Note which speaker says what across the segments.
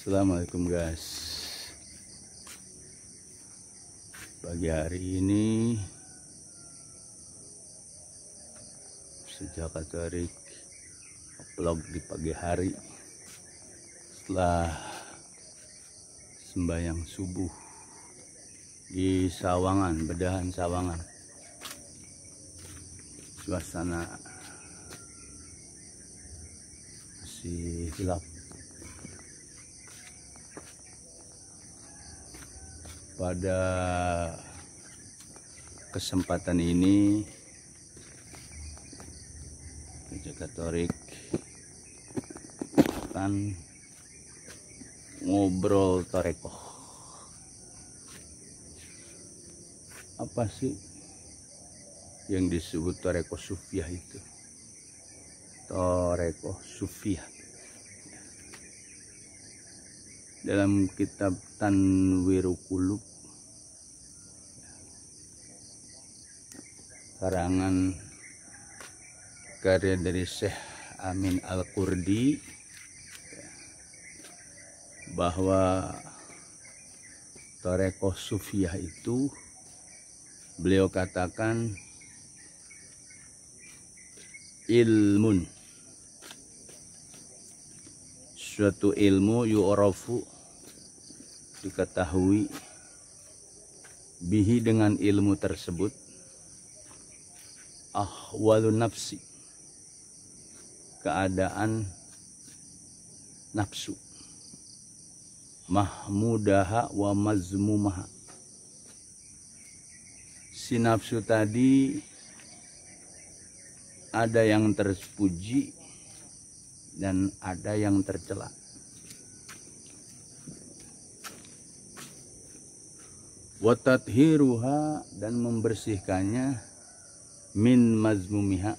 Speaker 1: Assalamualaikum guys. Pagi hari ini sejak Katolik vlog di pagi hari setelah sembahyang subuh di Sawangan, Bedahan Sawangan. Suasana masih gelap. Pada kesempatan ini Gereja Katolik akan ngobrol torekoh. Apa sih yang disebut torekoh sufiah itu? Torekoh sufiah dalam kitab Tanwirul Qulub karangan karya dari Syekh Amin Al-Qurdi, bahwa torekoh sufiah itu beliau katakan ilmun, suatu ilmu yu'rafu, diketahui, bihi, dengan ilmu tersebut, ahwalun nafsi, keadaan nafsu, mahmudaha wa mazmumaha, si nafsu tadi ada yang terpuji dan ada yang tercela. Wa tathiruha, dan membersihkannya, min mazmumiha,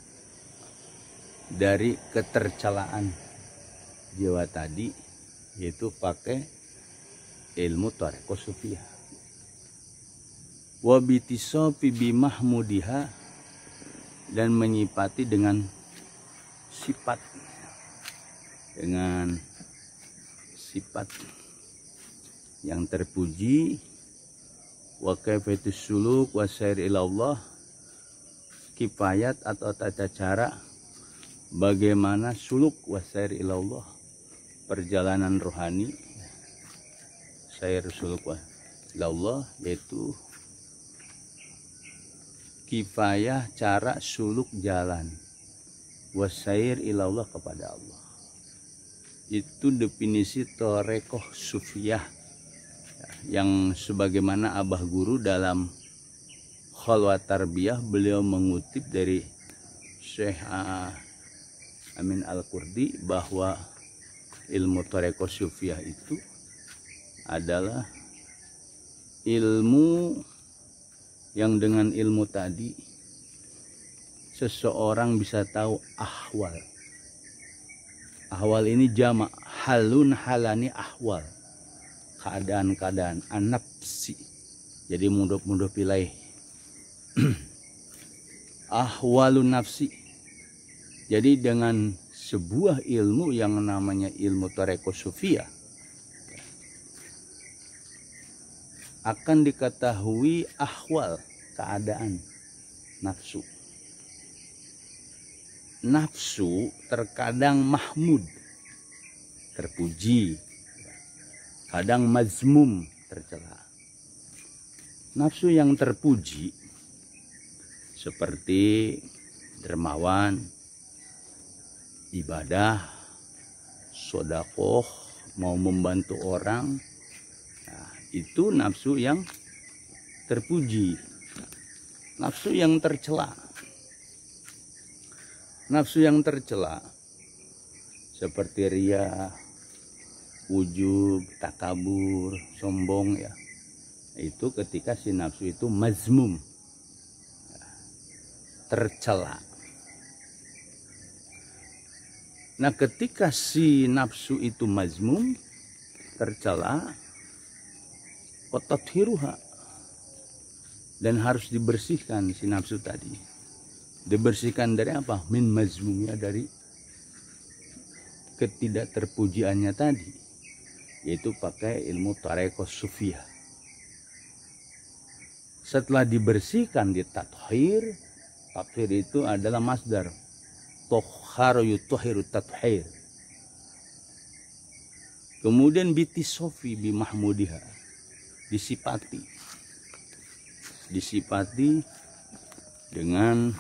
Speaker 1: dari ketercelaan jiwa tadi, yaitu pakai ilmu torekoh sufiah. Wa bitisofi bimahmudiha, dan menyipati dengan sifat, yang terpuji. Wa kaifatus suluk wa sair ilallah, kifayat atau tata cara bagaimana suluk wa sair ilallah, perjalanan rohani, sair suluk wa ilallah, yaitu kifayah cara suluk jalan, wasair ilallah, kepada Allah. Itu definisi torekoh sufiah yang sebagaimana Abah Guru dalam Khalwat Tarbiyah beliau mengutip dari Syekh Amin Al-Qurdi bahwa ilmu torekoh sufiah itu adalah ilmu yang dengan ilmu tadi seseorang bisa tahu ahwal. Ahwal ini jamak, halun halani ahwal, keadaan-keadaan, anapsi, jadi mudah pilih ahwalun nafsi. Jadi dengan sebuah ilmu yang namanya ilmu torekoh sufiah akan diketahui ahwal, keadaan nafsu. Nafsu terkadang mahmud, terpuji, kadang mazmum, tercela. Nafsu yang terpuji seperti dermawan, ibadah, sodakoh, mau membantu orang, nah, itu nafsu yang terpuji. Nafsu yang tercela, seperti riya, ujub, takabur, sombong, ya, itu ketika si nafsu itu mazmum, tercela. Nah, ketika si nafsu itu mazmum, tercela, watathiruha, dan harus dibersihkan si nafsu tadi. Dibersihkan dari apa? Min mazmumnya, dari ketidakterpujiannya tadi. yaitu pakai ilmu tarekoh sufiyah. Setelah dibersihkan di tathir, tathir itu adalah masdar tohharu yutahhiru tathir. Kemudian bitisofi bimahmudiha, disipati dengan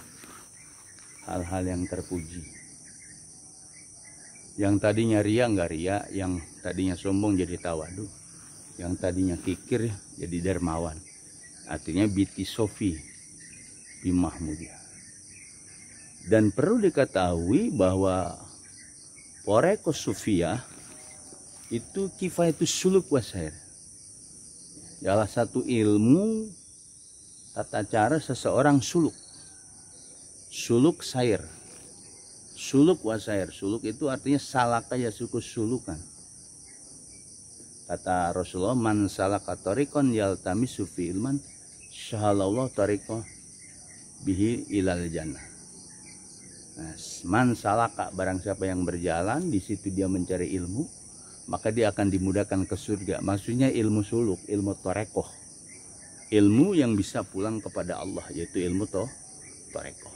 Speaker 1: hal-hal yang terpuji. Yang tadinya ria nggak ria, yang tadinya sombong jadi tawadu, yang tadinya kikir jadi dermawan. Artinya bitisofi bimahmudiha. Dan perlu diketahui bahwa tarekoh sufiyah itu kifayatus suluk wasair. Salah satu ilmu tata cara seseorang suluk. Suluk sair. Suluk wasair. Suluk itu artinya salaka yasukus sulukan. Kata Rasulullah, man salaka tariqan yaltamisu fi ilman syahalallahu tariqah bihi ilal jannah. Nah, man salaka, barang siapa yang berjalan di situ dia mencari ilmu, maka dia akan dimudahkan ke surga. Maksudnya ilmu suluk, ilmu tarekoh, ilmu yang bisa pulang kepada Allah, yaitu ilmu tarekoh.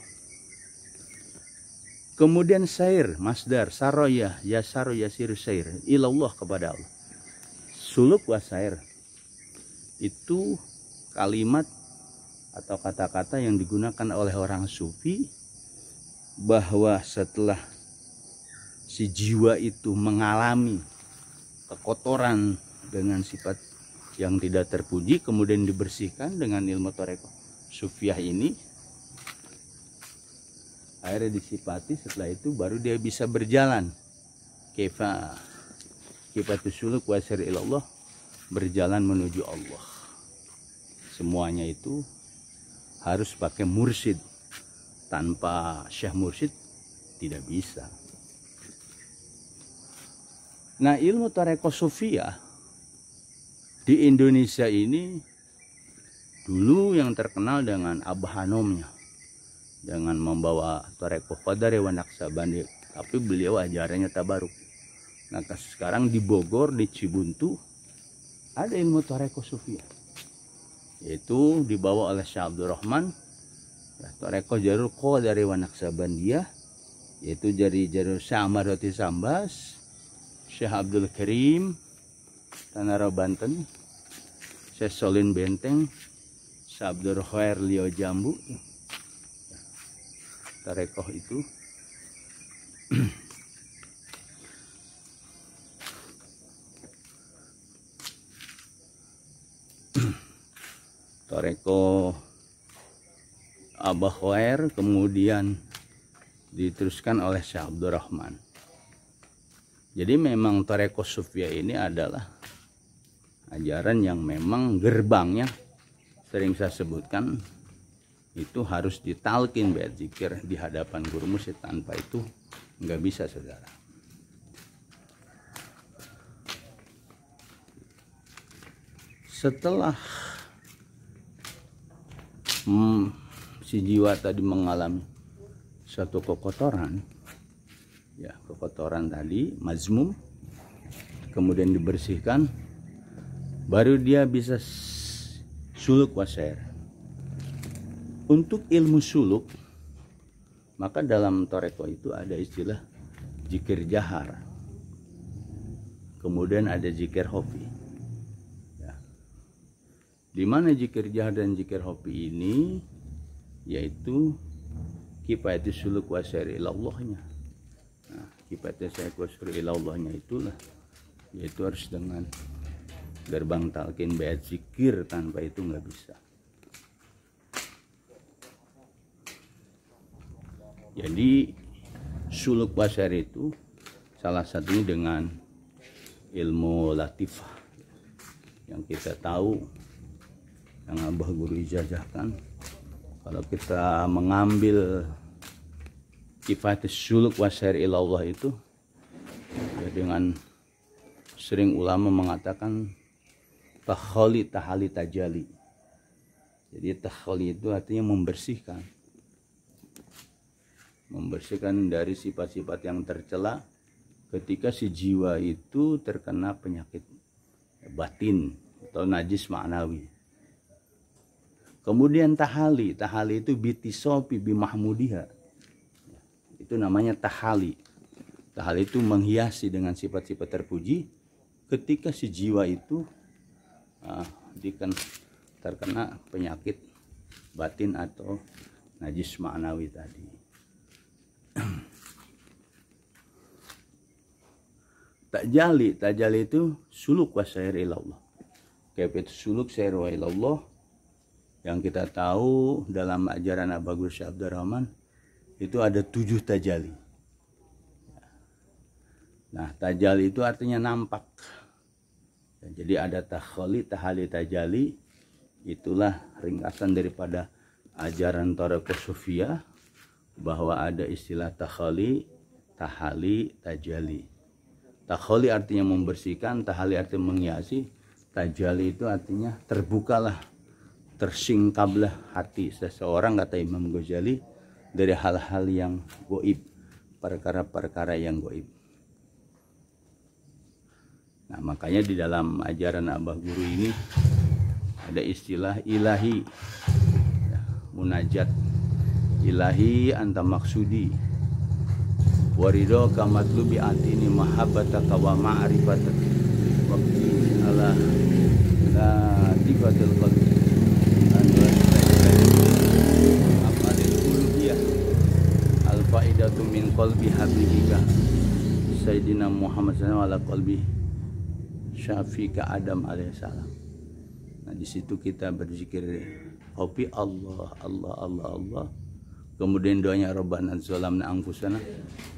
Speaker 1: Kemudian sair, masdar saroya, yasaru yasir sair, ilallah, kepada Allah. Suluk wa sair itu kalimat atau kata-kata yang digunakan oleh orang sufi, bahwa setelah si jiwa itu mengalami kekotoran dengan sifat yang tidak terpuji, kemudian dibersihkan dengan ilmu tarekoh sufiyah ini, akhirnya disifati, setelah itu baru dia bisa berjalan. Kifatus suluk wasir ilallah, berjalan menuju Allah. Semuanya itu harus pakai mursyid. Tanpa syekh mursyid tidak bisa. Nah, ilmu tarekoh sufiyah di Indonesia ini dulu yang terkenal dengan Abah Hanomnya, dengan membawa tarekoh Qadari wa Naqsabandi, tapi beliau ajarannya tabaruk. Nah, sekarang di Bogor, di Cibuntu, ada ilmu tarekoh sufiyah, yaitu dibawa oleh Syekh Abdul Rahman, tarekoh Jarul Qadari wa Naqsabandiyah, yaitu dari Jarul Syahmaroti Sambas, Syekh Abdul Karim Tanara Banten, Syekh Solin Benteng, Syekh Abdul Khair Lio Jambu. Tarekoh itu tarekoh Abah Khair, kemudian diteruskan oleh Syekh Abdul Rahman. Jadi memang tarekoh sufiyah ini adalah ajaran yang memang gerbangnya, sering saya sebutkan, itu harus ditalkin bait zikir di hadapan guru mursyid. Tanpa itu nggak bisa, saudara. Setelah si jiwa tadi mengalami suatu kekotoran, ya, kekotoran tadi mazmum, kemudian dibersihkan, baru dia bisa suluk wasair. Untuk ilmu suluk, maka dalam tarekoh itu ada istilah zikir jahar, kemudian ada zikir hofi, ya. Di mana zikir jahar dan zikir hofi ini, yaitu kifayatus suluk wasair ilallahnya. Nah, kifayatus suluk wasair ilallahnya itulah, yaitu harus dengan gerbang talqin bait zikir, tanpa itu nggak bisa. Jadi suluk wasair itu salah satunya dengan ilmu latifah yang kita tahu, yang Abah Guru ijazahkan. Kalau kita mengambil kifayatus suluk wasair ilallah itu, ya, dengan sering ulama mengatakan takhali tahali tajali. Jadi takhali itu artinya membersihkan dari sifat-sifat yang tercela ketika si jiwa itu terkena penyakit batin atau najis ma'nawi. Kemudian tahali itu bitisopi bimahmudiha. Itu namanya tahali. Tahali itu menghiasi dengan sifat-sifat terpuji ketika si jiwa itu terkena penyakit batin atau najis ma'nawi tadi. Tajali itu suluk wasair ilallah. Kayak itu suluk sair wa ilallah yang kita tahu dalam ajaran Abagur Syekh Abdurrahman itu ada 7 tajali. Nah, tajali itu artinya nampak. Jadi ada takhali, tahali, tajali. Itulah ringkasan daripada ajaran Thariqah Sufiyah bahwa ada istilah takhali, tahali, tajali. Takhali artinya membersihkan, tahali artinya menghiasi, tajali itu artinya terbukalah, tersingkaplah hati seseorang, kata Imam Ghazali, dari hal-hal yang goib, perkara-perkara yang goib. Nah, makanya di dalam ajaran Abah Guru ini ada istilah ilahi, ya, munajat. Ilahi anta maksudi warido kamatlubi atini mahabbataka wa ma'rifataka waqti ala la tifatul qalbi amalil uluhiyah al faidatu min qalbi habibika Sayyidina Muhammad SAW ala qalbi Syafiqa Adam alaihissalam. Nah, di situ kita berzikir hobi Allah, Allah, Allah, Allah. Kemudian doanya Rabbana zalamna anfusana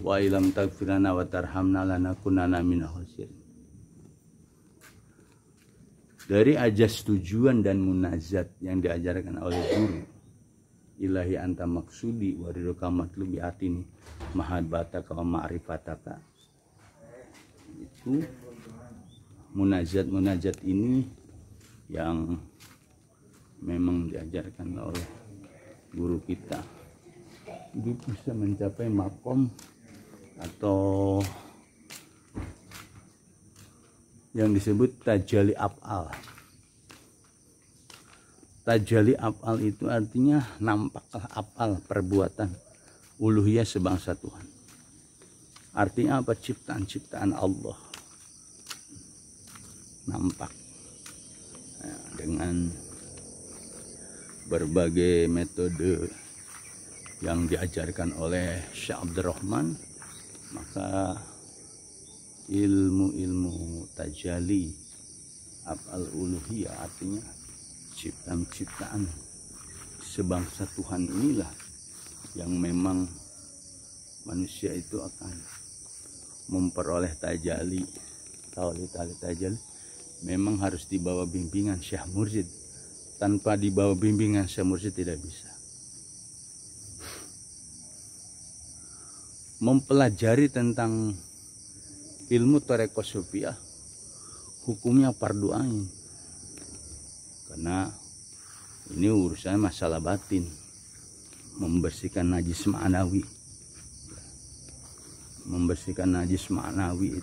Speaker 1: wa illam taghfir lana wa tarhamna lanakunanna minal khasirin. Dari ajas tujuan dan munajat yang diajarkan oleh guru, ilahi anta maksudi wa ridhoka matlubi atini mahabbataka wa ma'rifataka. Itu munajat ini yang memang diajarkan oleh guru kita. Itu bisa mencapai makom atau yang disebut tajali af'al. Tajali af'al itu artinya nampaklah af'al, perbuatan uluhiyah sebangsa Tuhan. Artinya apa? Ciptaan-ciptaan Allah nampak, nah, dengan berbagai metode yang diajarkan oleh Syekh Abdurrahman. Maka ilmu tajali af'al uluhiyah artinya ciptaan-ciptaan sebangsa Tuhan inilah yang memang manusia itu akan memperoleh tajali, tajali memang harus dibawa bimbingan Syekh Mursyid. Tanpa dibawa bimbingan Syekh Mursyid tidak bisa. Mempelajari tentang ilmu Thariqah Sufiyah hukumnya fardu ain, karena ini urusan masalah batin, membersihkan najis ma'nawi. Membersihkan najis ma'nawi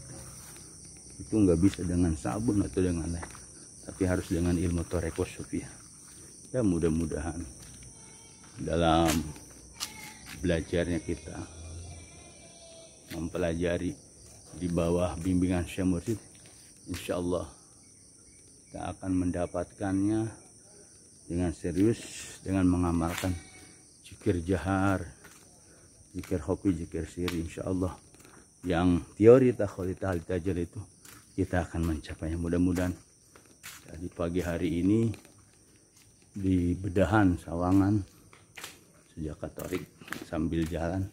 Speaker 1: itu nggak bisa dengan sabun atau dengan lain, tapi harus dengan ilmu Thariqah Sufiyah. Ya, mudah-mudahan dalam belajarnya kita mempelajari di bawah bimbingan Syekh Mursyid, insya Allah kita akan mendapatkannya dengan serius, dengan mengamalkan zikir jahar, zikir hobi, zikir siri. Insya Allah yang teori takhali, tahali, tajali itu kita akan mencapainya. Mudah-mudahan di pagi hari ini di Bedahan Sawangan sejak Katolik sambil jalan,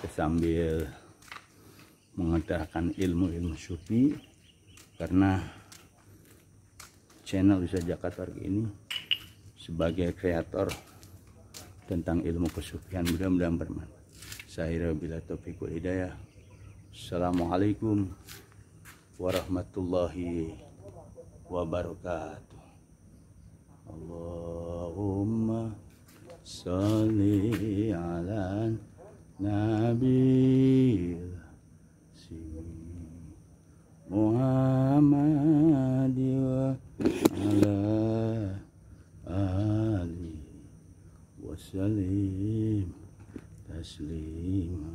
Speaker 1: sambil mengajarkan ilmu-ilmu sufi, karena channel Bisa Jakarta ini sebagai kreator tentang ilmu kesufian, mudah-mudahan bermanfaat. Saya bila taufiq wal hidayah. Assalamualaikum warahmatullahi wabarakatuh. Allahumma sholli ala nabil Muhammad ala ali wasallim taslim.